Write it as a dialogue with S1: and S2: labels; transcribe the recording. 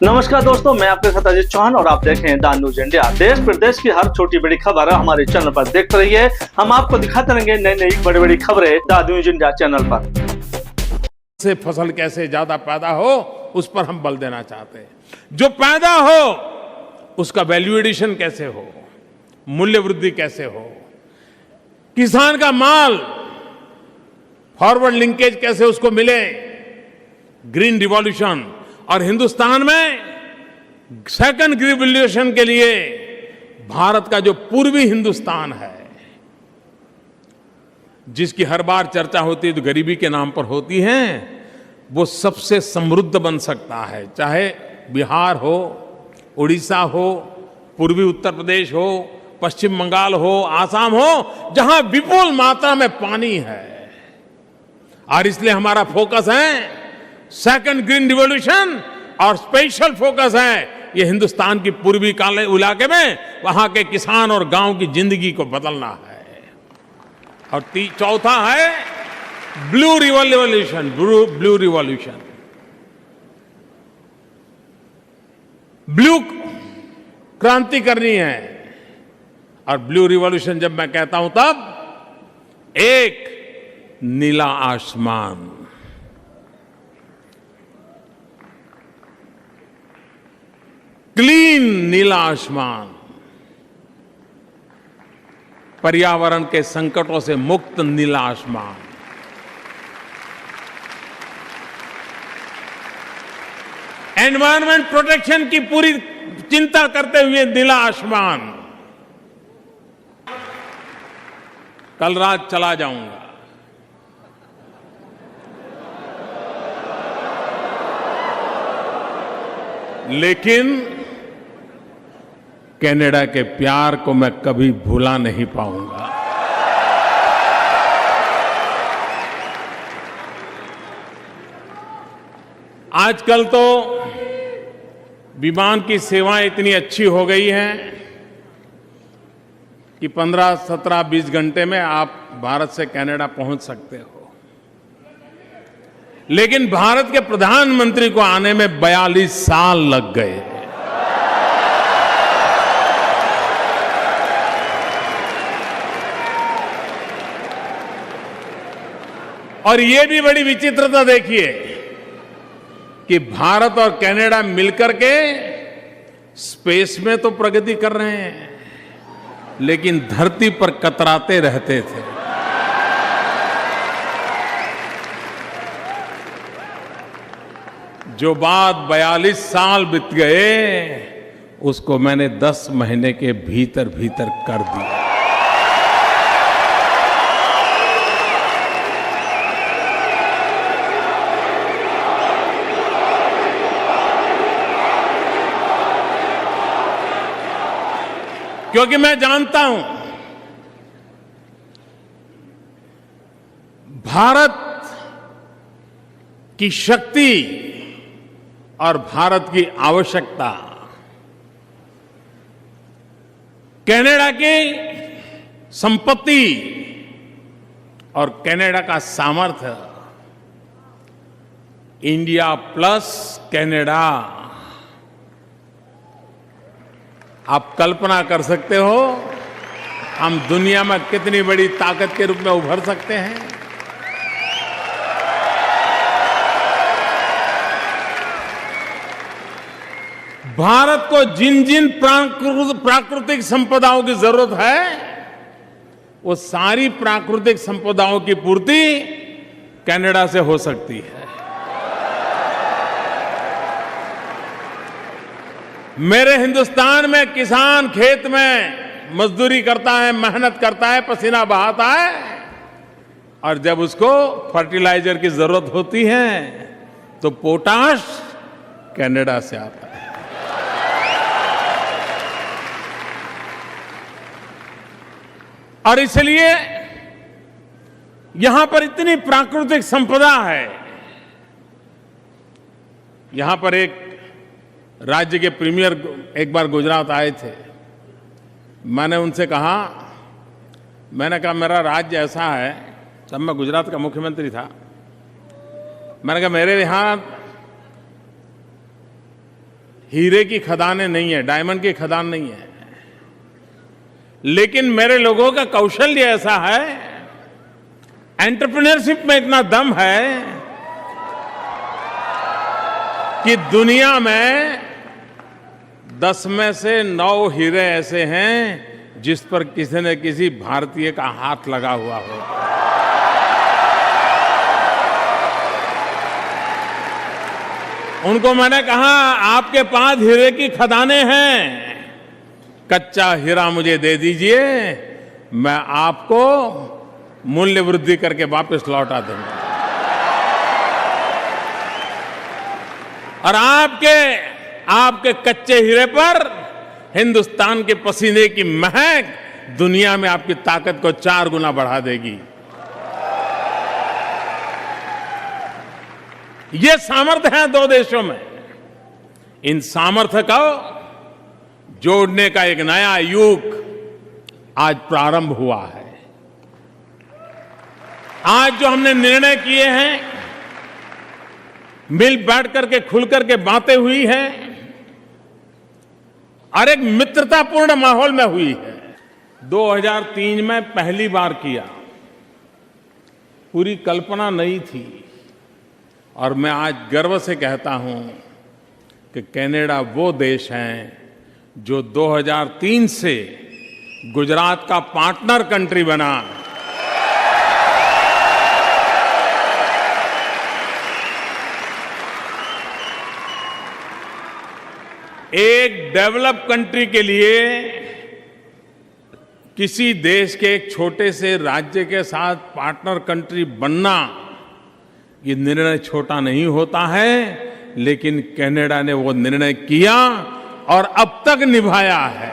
S1: नमस्कार दोस्तों, मैं आपके साथ अजय चौहान और आप देख रहे हैं द न्यूज इंडिया। देश प्रदेश की हर छोटी बड़ी खबर हमारे चैनल पर देखते रहिए। हम आपको दिखाते रहेंगे नई नई बड़ी बड़ी खबरें द न्यूज इंडिया चैनल पर।
S2: से फसल कैसे ज्यादा पैदा हो उस पर हम बल देना चाहते हैं। जो पैदा हो उसका वैल्यू एडिशन कैसे हो, मूल्य वृद्धि कैसे हो, किसान का माल फॉरवर्ड लिंकेज कैसे उसको मिले, ग्रीन रिवॉल्यूशन। और हिंदुस्तान में सेकंड ग्रीन रिवॉल्यूशन के लिए भारत का जो पूर्वी हिंदुस्तान है, जिसकी हर बार चर्चा होती है तो गरीबी के नाम पर होती है, वो सबसे समृद्ध बन सकता है। चाहे बिहार हो, उड़ीसा हो, पूर्वी उत्तर प्रदेश हो, पश्चिम बंगाल हो, आसाम हो, जहां विपुल मात्रा में पानी है। और इसलिए हमारा फोकस है सेकंड ग्रीन रिवॉल्यूशन, और स्पेशल फोकस है ये हिंदुस्तान की पूर्वी इलाके में वहां के किसान और गांव की जिंदगी को बदलना है। और चौथा है blue revolution, blue revolution, blue क्रांति करनी है। और ब्लू रिवॉल्यूशन जब मैं कहता हूं तब एक नीला आसमान, क्लीन नीला आसमान, पर्यावरण के संकटों से मुक्त नीला आसमान, एनवायरमेंट प्रोटेक्शन की पूरी चिंता करते हुए नीला आसमान। कल रात चला जाऊंगा, लेकिन कनाडा के प्यार को मैं कभी भुला नहीं पाऊंगा। आजकल तो विमान की सेवाएं इतनी अच्छी हो गई हैं कि 15, 17, 20 घंटे में आप भारत से कनाडा पहुंच सकते हो। लेकिन भारत के प्रधानमंत्री को आने में 42 साल लग गए। और ये भी बड़ी विचित्रता देखिए कि भारत और कनाडा मिलकर के स्पेस में तो प्रगति कर रहे हैं, लेकिन धरती पर कतराते रहते थे। जो बात 42 साल बीत गए, उसको मैंने 10 महीने के भीतर भीतर कर दिया। क्योंकि मैं जानता हूं भारत की शक्ति और भारत की आवश्यकता कनाडा की संपत्ति और कनाडा का सामर्थ्य, इंडिया प्लस कनाडा। आप कल्पना कर सकते हो हम दुनिया में कितनी बड़ी ताकत के रूप में उभर सकते हैं। भारत को जिन जिन प्राकृतिक संपदाओं की जरूरत है, वो सारी प्राकृतिक संपदाओं की पूर्ति कनाडा से हो सकती है। मेरे हिंदुस्तान में किसान खेत में मजदूरी करता है, मेहनत करता है, पसीना बहाता है, और जब उसको फर्टिलाइजर की जरूरत होती है तो पोटाश कनाडा से आता है। और इसलिए यहां पर इतनी प्राकृतिक संपदा है। यहां पर एक राज्य के प्रीमियर एक बार गुजरात आए थे। मैंने उनसे कहा, मेरा राज्य ऐसा है, जब मैं गुजरात का मुख्यमंत्री था, मैंने कहा मेरे यहां हीरे की खदानें नहीं है, डायमंड की खदान नहीं है, लेकिन मेरे लोगों का कौशल्य ऐसा है, एंटरप्रेन्योरशिप में इतना दम है कि दुनिया में 10 में से 9 हीरे ऐसे हैं जिस पर किसी न किसी भारतीय का हाथ लगा हुआ हो। उनको मैंने कहा, आपके पास हीरे की खदानें हैं, कच्चा हीरा मुझे दे दीजिए, मैं आपको मूल्य वृद्धि करके वापस लौटा दूंगा। और आपके कच्चे हीरे पर हिंदुस्तान के पसीने की महक दुनिया में आपकी ताकत को 4 गुना बढ़ा देगी। ये सामर्थ्य है 2 देशों में। इन सामर्थ्य को जोड़ने का एक नया युग आज प्रारंभ हुआ है। आज जो हमने निर्णय किए हैं, मिल बैठ करके खुल करके बातें हुई है और एक मित्रतापूर्ण माहौल में हुई है। 2003 में पहली बार किया, पूरी कल्पना नहीं थी, और मैं आज गर्व से कहता हूं कि कनाडा वो देश है जो 2003 से गुजरात का पार्टनर कंट्री बना। एक डेवलप कंट्री के लिए किसी देश के एक छोटे से राज्य के साथ पार्टनर कंट्री बनना, ये निर्णय छोटा नहीं होता है, लेकिन कनाडा ने वो निर्णय किया और अब तक निभाया है।